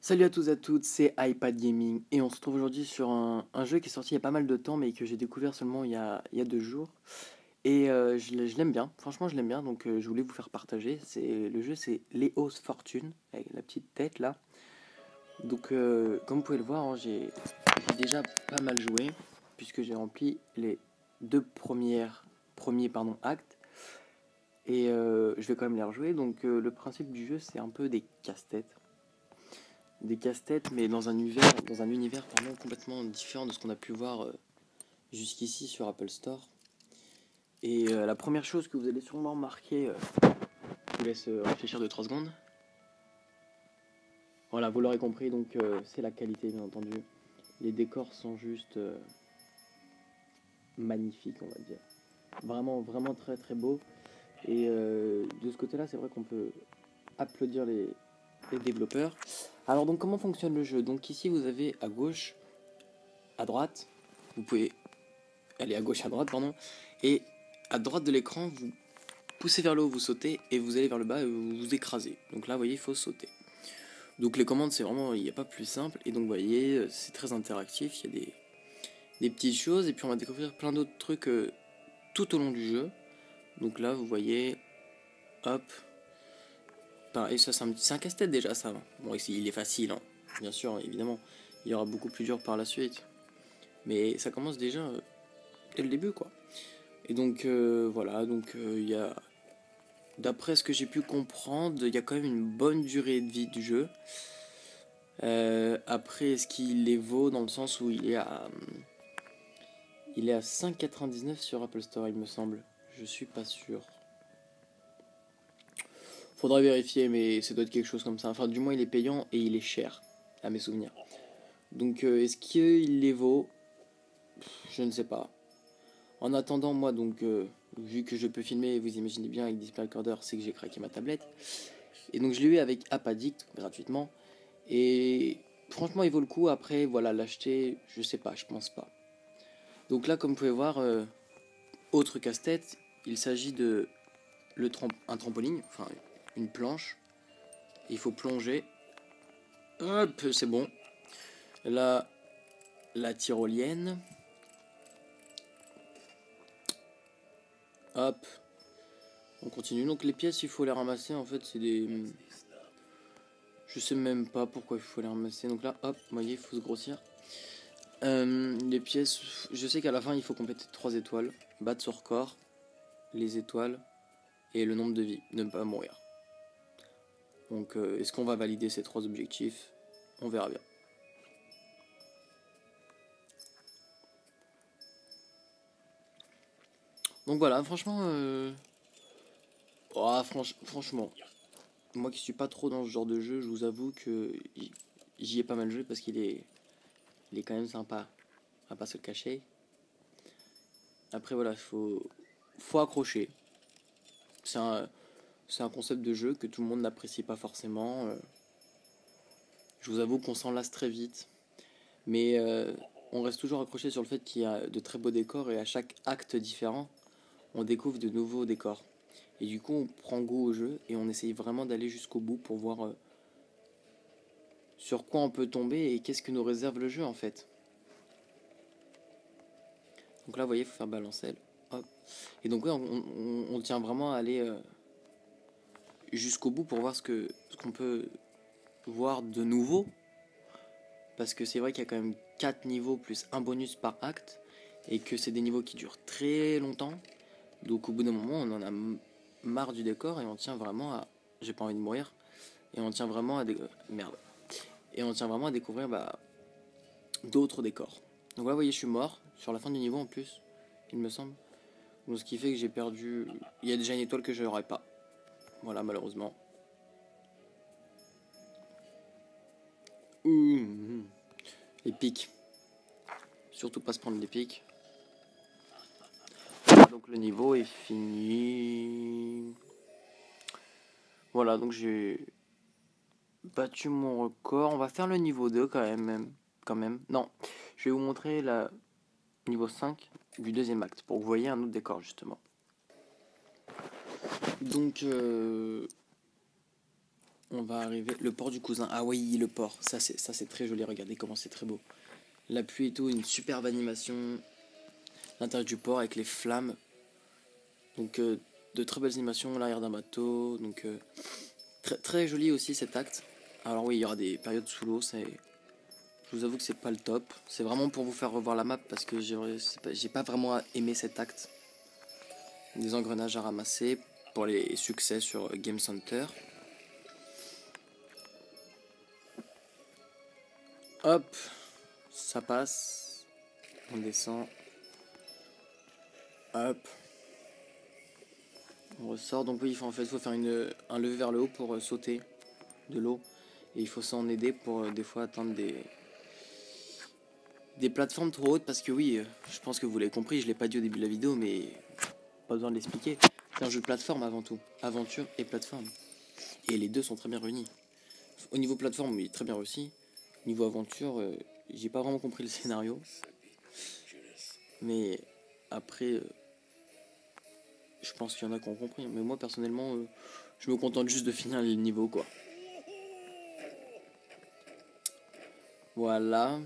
Salut à tous et à toutes, c'est iPad Gaming et on se retrouve aujourd'hui sur un jeu qui est sorti il y a pas mal de temps mais que j'ai découvert seulement il y a 2 jours et je l'aime bien, franchement je l'aime bien donc je voulais vous faire partager. Le jeu c'est Leo's Fortune avec la petite tête là. Donc comme vous pouvez le voir, hein, j'ai déjà pas mal joué puisque j'ai rempli les premiers actes et je vais quand même les rejouer. Donc le principe du jeu c'est un peu des casse-têtes, mais dans un univers pardon, complètement différent de ce qu'on a pu voir jusqu'ici sur Apple Store. Et la première chose que vous allez sûrement remarquer, je vous laisse réfléchir de 3 secondes. Voilà, vous l'aurez compris, donc c'est la qualité, bien entendu. Les décors sont juste magnifiques, on va dire. Vraiment, vraiment très très beau. Et de ce côté-là, c'est vrai qu'on peut applaudir les développeurs. Alors donc comment fonctionne le jeu? Donc ici vous avez à gauche, à droite, vous pouvez aller à gauche, à droite, pardon, et à droite de l'écran, vous poussez vers le haut, vous sautez, et vous allez vers le bas et vous vous écrasez. Donc là, vous voyez, il faut sauter. Donc les commandes, c'est vraiment, il n'y a pas plus simple, et donc vous voyez, c'est très interactif, il y a des petites choses, et puis on va découvrir plein d'autres trucs tout au long du jeu. Donc là, vous voyez, hop, pareil, ça c'est un casse-tête déjà, ça. Bon, ici, il est facile, hein. Bien sûr, évidemment, il y aura beaucoup plus dur par la suite. Mais ça commence déjà dès le début, quoi. Et donc voilà, donc il y a, d'après ce que j'ai pu comprendre, il y a quand même une bonne durée de vie du jeu. Après, est-ce qu'il les vaut dans le sens où il est à 5,99 sur Apple Store, il me semble. Je suis pas sûr. Faudra vérifier, mais ça doit être quelque chose comme ça. Enfin, du moins, il est payant et il est cher, à mes souvenirs. Donc, est-ce qu'il les vaut? Je ne sais pas. En attendant, moi, donc, vu que je peux filmer, vous imaginez bien, avec Display Recorder, c'est que j'ai craqué ma tablette. Et donc, je l'ai eu avec App Addict, gratuitement. Et franchement, il vaut le coup. Après, voilà, l'acheter, je sais pas, je pense pas. Donc là, comme vous pouvez voir, autre casse-tête, il s'agit de un trampoline, enfin une planche. Il faut plonger. Hop, c'est bon. Là, la tyrolienne. Hop, on continue. Donc les pièces, il faut les ramasser. En fait, c'est des... Je sais même pas pourquoi il faut les ramasser. Donc là, hop, vous voyez, il faut se grossir. Les pièces, je sais qu'à la fin, il faut compléter 3 étoiles. Battre son record, les étoiles et le nombre de vies, ne pas mourir. Donc, est-ce qu'on va valider ces 3 objectifs? On verra bien. Donc voilà, franchement, franchement, moi qui suis pas trop dans ce genre de jeu, je vous avoue que j'y ai pas mal joué parce il est quand même sympa, à pas se le cacher. Après voilà, faut accrocher. C'est un, c'est un concept de jeu que tout le monde n'apprécie pas forcément. Je vous avoue qu'on s'en lasse très vite, mais on reste toujours accroché sur le fait qu'il y a de très beaux décors et à chaque acte différent, on découvre de nouveaux décors. Et du coup, on prend goût au jeu et on essaye vraiment d'aller jusqu'au bout pour voir sur quoi on peut tomber et qu'est-ce que nous réserve le jeu en fait. Donc là, vous voyez, il faut faire balancelle. Hop. Et donc, ouais, on tient vraiment à aller jusqu'au bout pour voir ce qu'on peut voir de nouveau. Parce que c'est vrai qu'il y a quand même 4 niveaux plus un bonus par acte. Et que c'est des niveaux qui durent très longtemps. Donc au bout d'un moment, on en a marre du décor et on tient vraiment à... J'ai pas envie de mourir. Et on tient vraiment à... Merde. Et on tient vraiment à découvrir d'autres décors. Donc là, vous voyez, je suis mort. Sur la fin du niveau en plus, il me semble. Donc ce qui fait que j'ai perdu... Il y a déjà une étoile que je n'aurai pas. Voilà, malheureusement. Les pics. Surtout pas se prendre des pics. Donc le niveau est fini. Voilà, donc j'ai battu mon record. On va faire le niveau 2 quand même. Non, je vais vous montrer la niveau 5 du deuxième acte pour que vous voyez un autre décor justement. Donc on va arriver... Le port du cousin. Ah oui, le port. Ça, c'est très joli. Regardez comment c'est très beau. La pluie et tout, une superbe animation. L'intérieur du port avec les flammes. Donc, de très belles animations. L'arrière d'un bateau. Donc, très, très joli aussi cet acte. Alors oui, il y aura des périodes sous l'eau. Je vous avoue que c'est pas le top. C'est vraiment pour vous faire revoir la map parce que j'ai pas vraiment aimé cet acte. Des engrenages à ramasser pour les succès sur Game Center. Hop, ça passe. On descend. Hop. On ressort. Donc oui, il faut faire un levé vers le haut pour sauter de l'eau. Et il faut s'en aider pour des fois atteindre des plateformes trop hautes. Parce que oui, je pense que vous l'avez compris, je l'ai pas dit au début de la vidéo, mais pas besoin de l'expliquer. C'est un jeu de plateforme avant tout. Aventure et plateforme. Et les deux sont très bien réunis. Au niveau plateforme, oui, très bien réussi. Niveau aventure, j'ai pas vraiment compris le scénario. Mais après, je pense qu'il y en a qui ont compris. Mais moi, personnellement, je me contente juste de finir le niveau, quoi. Voilà.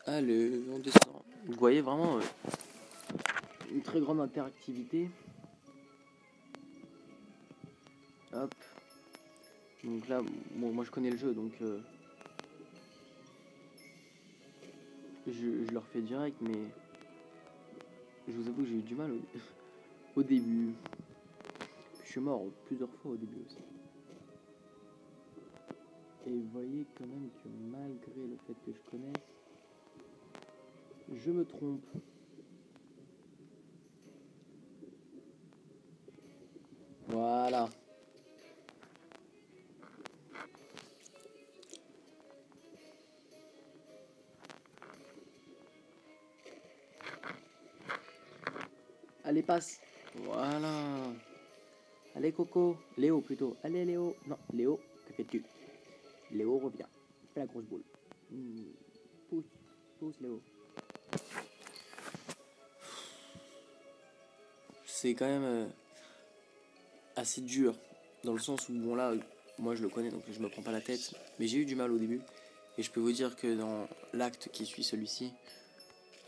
Allez, on descend. Vous voyez vraiment une très grande interactivité. Hop. Donc là, bon, moi je connais le jeu, donc je le refais direct, mais je vous avoue que j'ai eu du mal au début. Je suis mort plusieurs fois au début aussi. Et vous voyez quand même que malgré le fait que je connaisse, je me trompe. Voilà. Allez, passe. Voilà. Allez, Coco. Léo, plutôt. Allez, Léo. Non, Léo, que fais-tu? Léo, reviens. Fais la grosse boule. Pousse. Pousse, Léo. C'est quand même assez dur. Dans le sens où, bon là, moi je le connais, donc je me prends pas la tête. Mais j'ai eu du mal au début. Et je peux vous dire que dans l'acte qui suit celui-ci,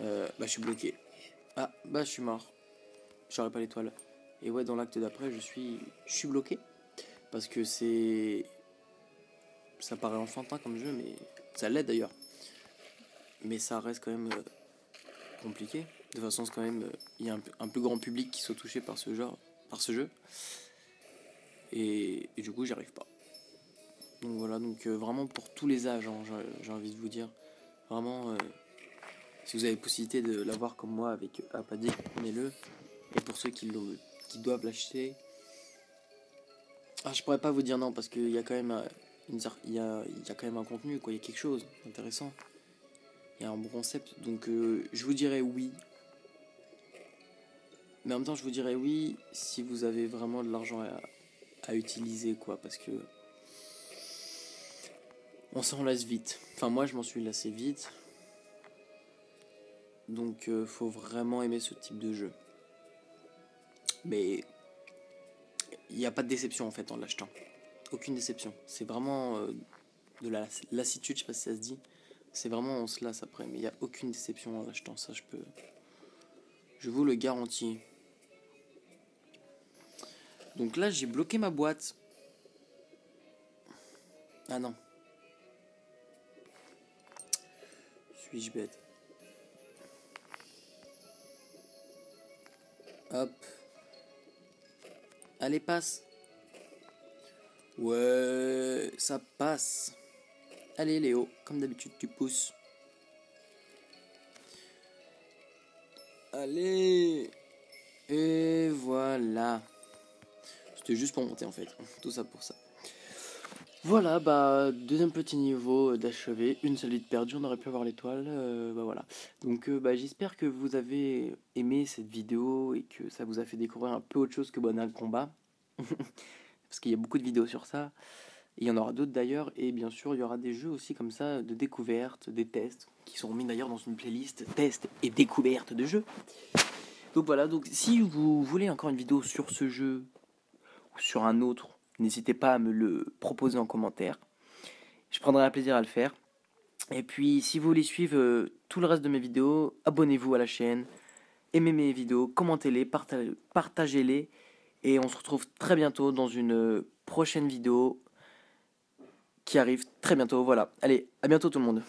je suis bloqué. Ah, je suis mort. J'aurais pas l'étoile. Et ouais, dans l'acte d'après, je suis bloqué. Parce que ça paraît enfantin comme jeu, mais ça l'est d'ailleurs. Mais ça reste quand même compliqué. De toute façon, c'est quand même, il y a un plus grand public qui soit touché par ce jeu. Et du coup, j'y arrive pas. Donc voilà, vraiment pour tous les âges, hein, j'ai envie de vous dire. Vraiment, si vous avez possibilité de l'avoir comme moi avec Apadi, prenez-le. Et pour ceux qui doivent l'acheter, je pourrais pas vous dire non parce qu'il y a quand même il y a quand même un contenu, quoi. Il y a quelque chose d'intéressant. Il y a un bon concept. Donc je vous dirais oui. Mais en même temps, je vous dirais oui si vous avez vraiment de l'argent à utiliser, quoi. Parce que on s'en lasse vite. Enfin, moi, je m'en suis lassé vite. Donc, faut vraiment aimer ce type de jeu. Mais il n'y a pas de déception en fait en l'achetant. Aucune déception. C'est vraiment de la lassitude, je sais pas si ça se dit. C'est vraiment on se lasse après. Mais il n'y a aucune déception en l'achetant. Ça, je vous le garantis. Donc là, j'ai bloqué ma boîte. Ah non. Suis-je bête? Hop. Allez, passe. Ouais, ça passe. Allez, Léo, comme d'habitude, tu pousses. Allez. Et voilà. C'était juste pour monter en fait. Tout ça pour ça. Voilà, deuxième petit niveau d'achevé, une seule vie de perdue, on aurait pu avoir l'étoile, voilà. Donc j'espère que vous avez aimé cette vidéo et que ça vous a fait découvrir un peu autre chose que Bonal Combat. Parce qu'il y a beaucoup de vidéos sur ça, et il y en aura d'autres d'ailleurs, et bien sûr il y aura des jeux aussi comme ça, de découverte, des tests, qui seront mis d'ailleurs dans une playlist tests et découvertes de jeux. Donc voilà, donc si vous voulez encore une vidéo sur ce jeu, ou sur un autre, n'hésitez pas à me le proposer en commentaire. Je prendrai un plaisir à le faire. Et puis, si vous voulez suivre tout le reste de mes vidéos, abonnez-vous à la chaîne, aimez mes vidéos, commentez-les, partagez-les. Et on se retrouve très bientôt dans une prochaine vidéo qui arrive très bientôt. Voilà. Allez, à bientôt tout le monde.